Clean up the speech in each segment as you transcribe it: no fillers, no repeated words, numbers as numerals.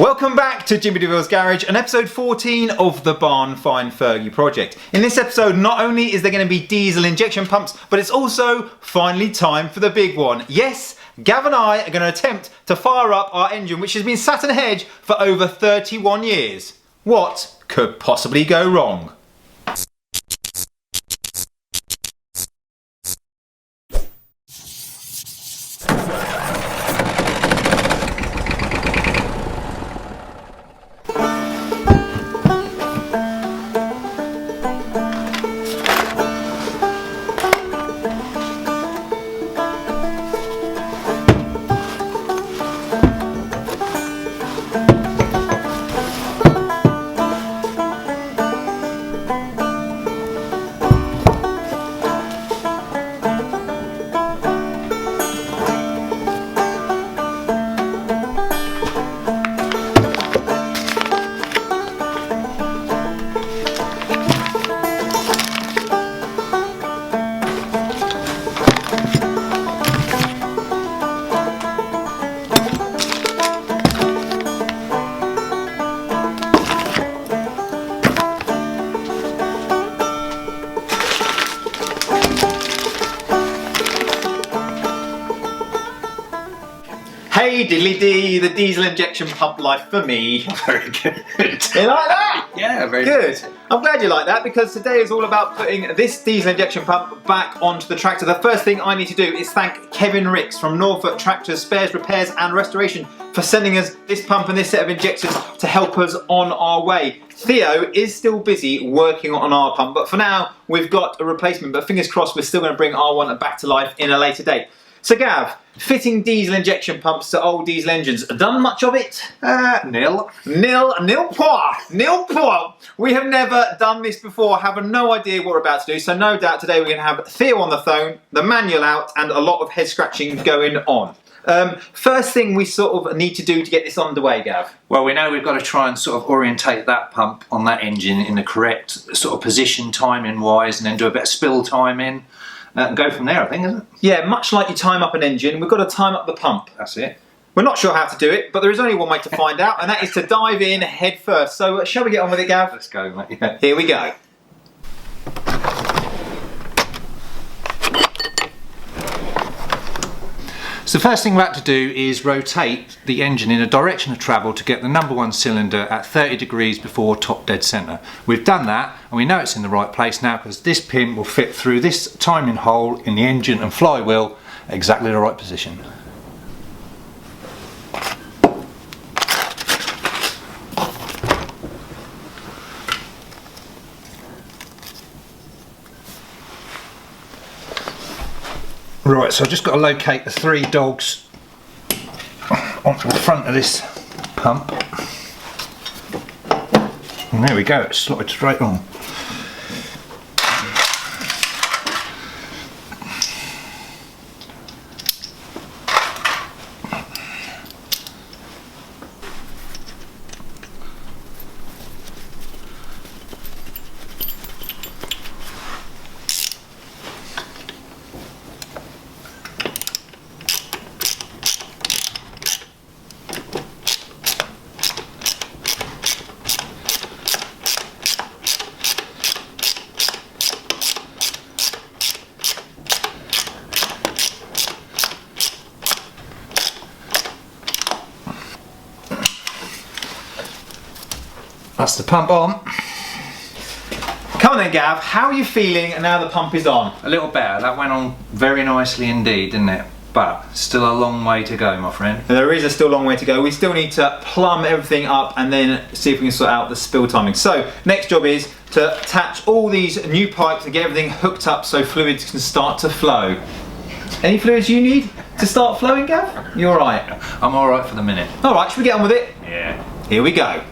Welcome back to Jimmy de Ville's Garage and episode 14 of the Barn Find Fergie project. In this episode, not only is there going to be diesel injection pumps, but it's also finally time for the big one. Yes, Gav and I are going to attempt to fire up our engine, which has been sat in a hedge for over 31 years. What could possibly go wrong? Hey diddly dee, the diesel injection pump life for me. Very good. You like that? Yeah, very good. I'm glad you like that because today is all about putting this diesel injection pump back onto the tractor. The first thing I need to do is thank Kevin Ricks from Norfolk Tractors Spares, Repairs and Restoration for sending us this pump and this set of injectors to help us on our way. Theo is still busy working on our pump, but for now we've got a replacement, but fingers crossed we're still going to bring our one back to life in a later date. So Gav, fitting diesel injection pumps to old diesel engines, done much of it? Nil. Nil poor. We have never done this before, have no idea what we're about to do, so no doubt today we're going to have Theo on the phone, the manual out, and a lot of head scratching going on. First thing we sort of need to do to get this underway, Gav? Well, we know we've got to try and sort of orientate that pump on that engine in the correct sort of position timing wise, and then do a bit of spill timing. And go from there, I think, isn't it? Yeah, much like you time up an engine, we've got to time up the pump. That's it. We're not sure how to do it, but there is only one way to find out, and that is to dive in head first. So shall we get on with it, Gav? Let's go, mate. Yeah. Here we go. So the first thing we're about to do is rotate the engine in a direction of travel to get the number one cylinder at 30 degrees before top dead centre. We've done that and we know it's in the right place now because this pin will fit through this timing hole in the engine and flywheel at exactly the right position. Right, so I've just got to locate the three dogs onto the front of this pump. And there we go, it's slotted straight on. That's the pump on. Come on then, Gav, how are you feeling now the pump is on? A little better, that went on very nicely indeed, didn't it? But still a long way to go, my friend. There is still a long way to go. We still need to plumb everything up and then see if we can sort out the spill timing. So, next job is to attach all these new pipes and get everything hooked up so fluids can start to flow. Any fluids you need to start flowing, Gav? You alright? I'm alright for the minute. Alright, should we get on with it? Yeah. Here we go.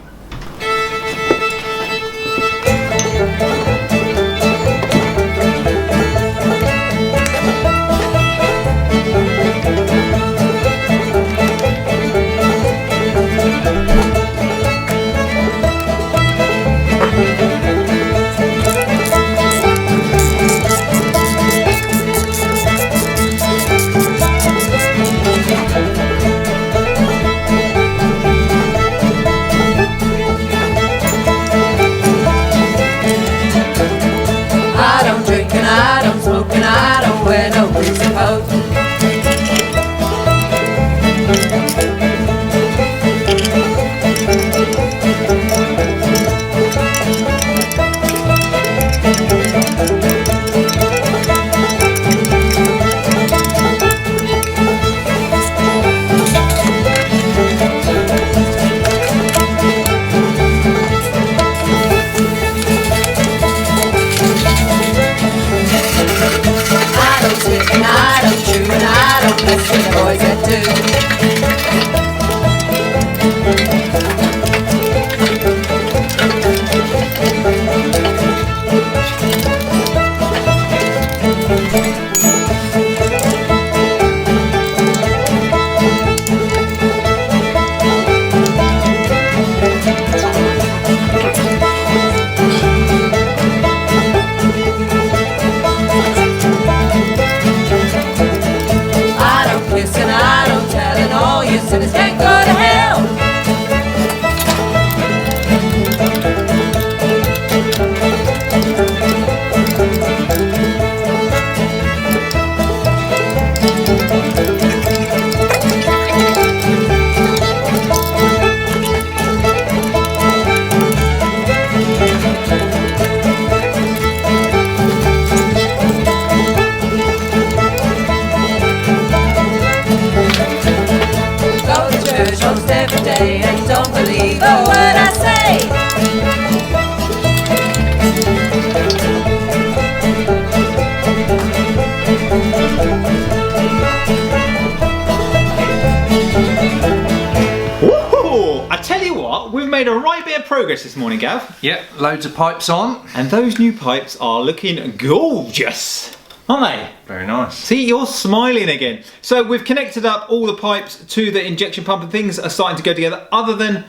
tell you what, we've made a right bit of progress this morning, Gav. Yep, loads of pipes on. And those new pipes are looking gorgeous, aren't they? Very nice. See, you're smiling again. So we've connected up all the pipes to the injection pump and things are starting to go together other than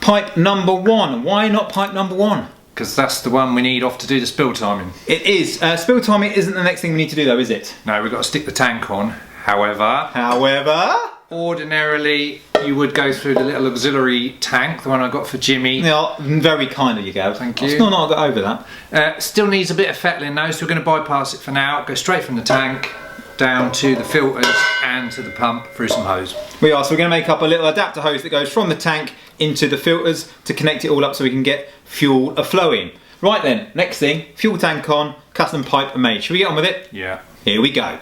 pipe number 1. Why not pipe number 1? Because that's the one we need off to do the spill timing. It is. Spill timing isn't the next thing we need to do though, is it? No, we've got to stick the tank on. However, ordinarily you would go through the little auxiliary tank, the one I got for Jimmy. Yeah, very kind of you, Gav. Thank you. I've still not got over that. Still needs a bit of fettling though, so we're going to bypass it for now. Go straight from the tank down to the filters and to the pump through some hose. We are, so we're going to make up a little adapter hose that goes from the tank into the filters to connect it all up so we can get fuel flowing. Right then, next thing, fuel tank on, custom pipe made. Shall we get on with it? Yeah. Here we go.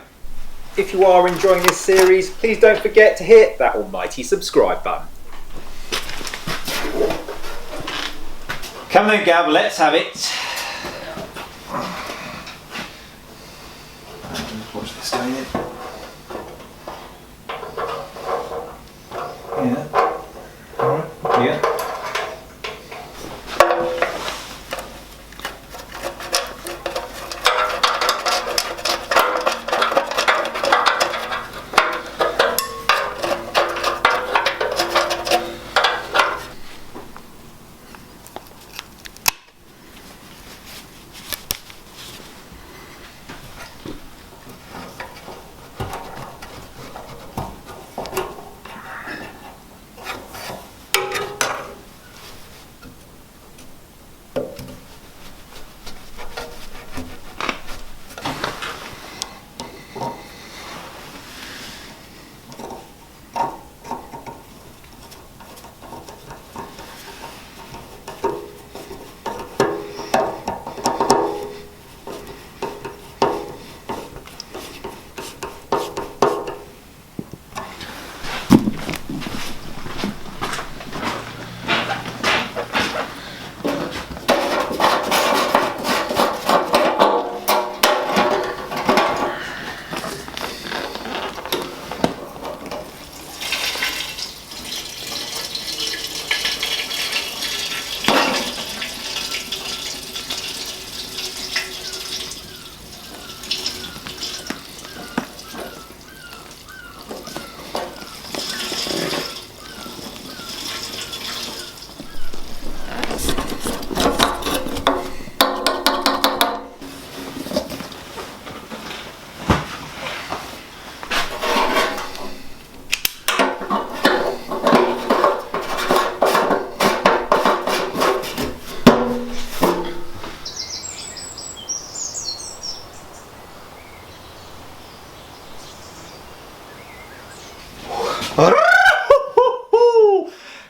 If you are enjoying this series, please don't forget to hit that almighty subscribe button. Come on then, Gav, let's have it. Watch this going in. Yeah. Alright. Yeah.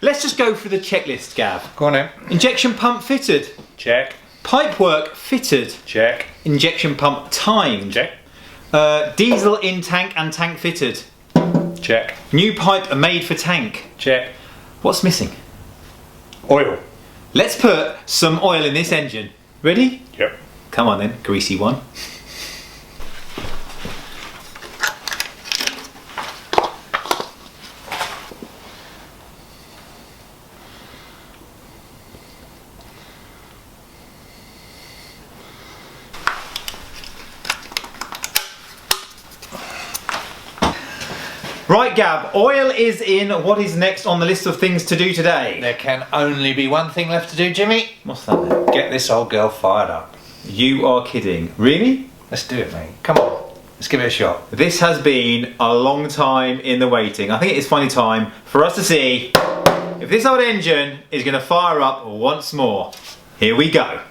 Let's just go through the checklist, Gav. Go on then. Injection pump fitted. Check. Pipework fitted. Check. Injection pump timed. Check. Diesel in tank and tank fitted. Check. New pipe made for tank. Check. What's missing? Oil. Let's put some oil in this engine. Ready? Yep. Come on then, greasy one. Right, Gab, oil is in. What is next on the list of things to do today? There can only be one thing left to do, Jimmy. What's that then? Get this old girl fired up. You are kidding. Really? Let's do it, mate. Come on. Let's give it a shot. This has been a long time in the waiting. I think it is finally time for us to see if this old engine is going to fire up once more. Here we go.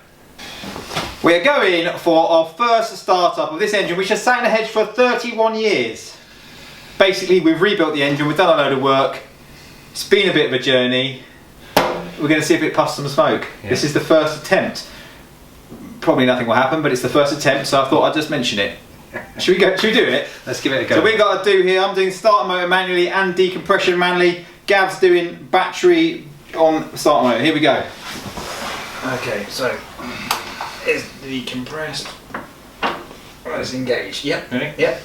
We're going for our first startup of this engine, which has sat in the hedge for 31 years. Basically, we've rebuilt the engine, we've done a load of work. It's been a bit of a journey. We're going to see if it puffs some smoke. Yeah. This is the first attempt. Probably nothing will happen, but it's the first attempt, so I thought I'd just mention it. Should we do it? Let's give it a go. So we've got to do here, I'm doing starter motor manually and decompression manually. Gav's doing battery on starter motor. Here we go. Okay, so it's decompressed. It's engaged. Yep. Ready? Yep.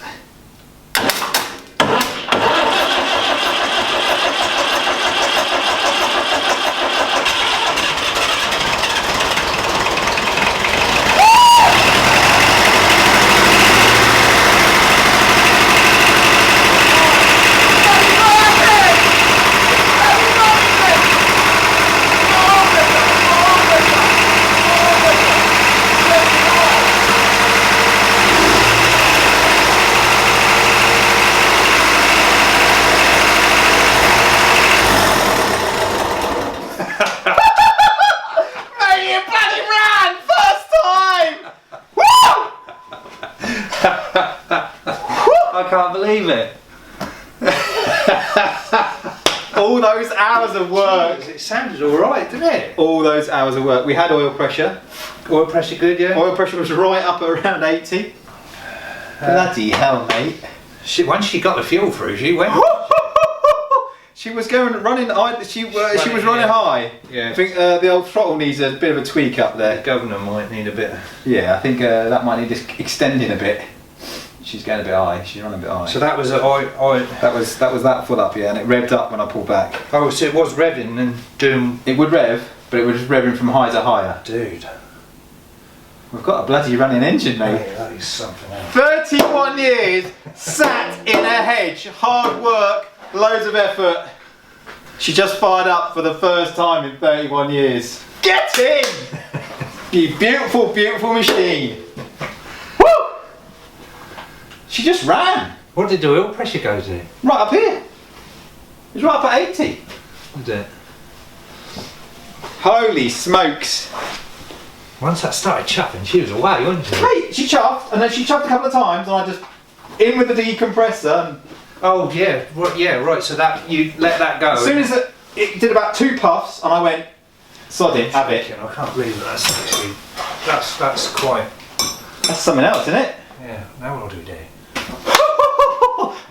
believe it? All those hours of work. It sounded alright, didn't it? All those hours of work. We had oil pressure. Oil pressure good, yeah? Oil pressure was right up at around 80. Bloody hell, mate. Once she got the fuel through, she went. She was running high. Yeah. I think the old throttle needs a bit of a tweak up there. The governor might need a bit. Yeah, I think that might need just extending a bit. She's going a bit high. She's running a bit high. So that was that was that full up, yeah, and it revved up when I pulled back. Oh, so it was revving and doing. It would rev, but it was revving from high to higher. Dude, we've got a bloody running engine, mate. Hey, that is something else. 31 years sat in a hedge, hard work, loads of effort. She just fired up for the first time in 31 years. Get in! You beautiful, beautiful machine. Woo! She just ran. What did the oil pressure go to? Right up here. It was right up at 80. Was it? Holy smokes. Once that started chuffing, she was away, wasn't she? Mate, she chuffed, and then she chuffed a couple of times, and I just in with the decompressor. And oh yeah, right. So that you let that go. as soon as it did about 2 puffs, and I went, sod it, have it. I can't believe that's actually that's quite. That's something else, isn't it? Yeah. Now what do we do?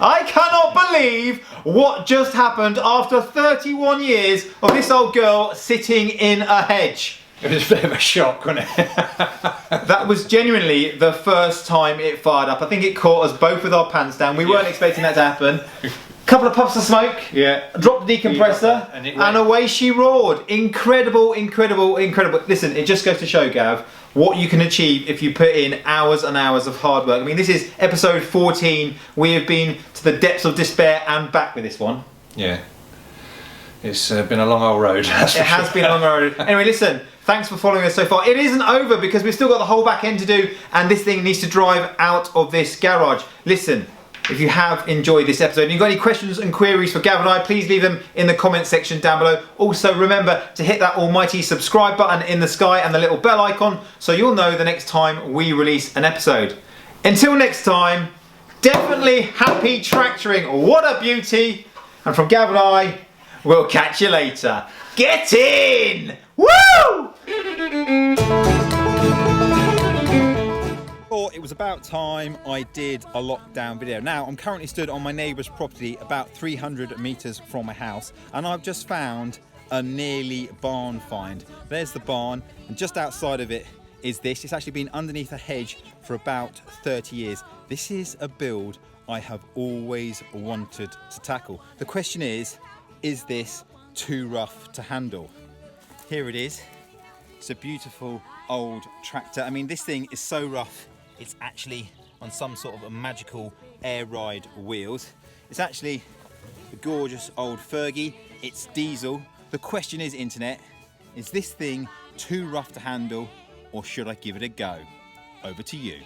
I cannot believe what just happened after 31 years of this old girl sitting in a hedge. It was a bit of a shock, wasn't it? That was genuinely the first time it fired up. I think it caught us both with our pants down. We weren't expecting that to happen. Couple of puffs of smoke. Yeah. Dropped the decompressor, and away she roared. Incredible, incredible, incredible. Listen, it just goes to show, Gav, what you can achieve if you put in hours and hours of hard work. I mean, this is episode 14. We have been to the depths of despair and back with this one. Yeah. It's been a long old road. It has been a long road. Anyway, listen, thanks for following us so far. It isn't over because we've still got the whole back end to do, and this thing needs to drive out of this garage. Listen, if you have enjoyed this episode and you've got any questions and queries for Gav and I, please leave them in the comment section down below. Also, remember to hit that almighty subscribe button in the sky and the little bell icon so you'll know the next time we release an episode. Until next time, definitely happy tractoring. What a beauty. And from Gav and I, we'll catch you later. Get in! Woo! It was about time I did a lockdown video. Now, I'm currently stood on my neighbour's property about 300 metres from my house, and I've just found a nearly barn find. There's the barn, and just outside of it is this. It's actually been underneath a hedge for about 30 years. This is a build I have always wanted to tackle. The question is this too rough to handle? Here it is. It's a beautiful old tractor. I mean, this thing is so rough, it's actually on some sort of a magical air ride wheels. It's actually a gorgeous old Fergie. It's diesel. The question is, internet, is this thing too rough to handle, or should I give it a go? Over to you.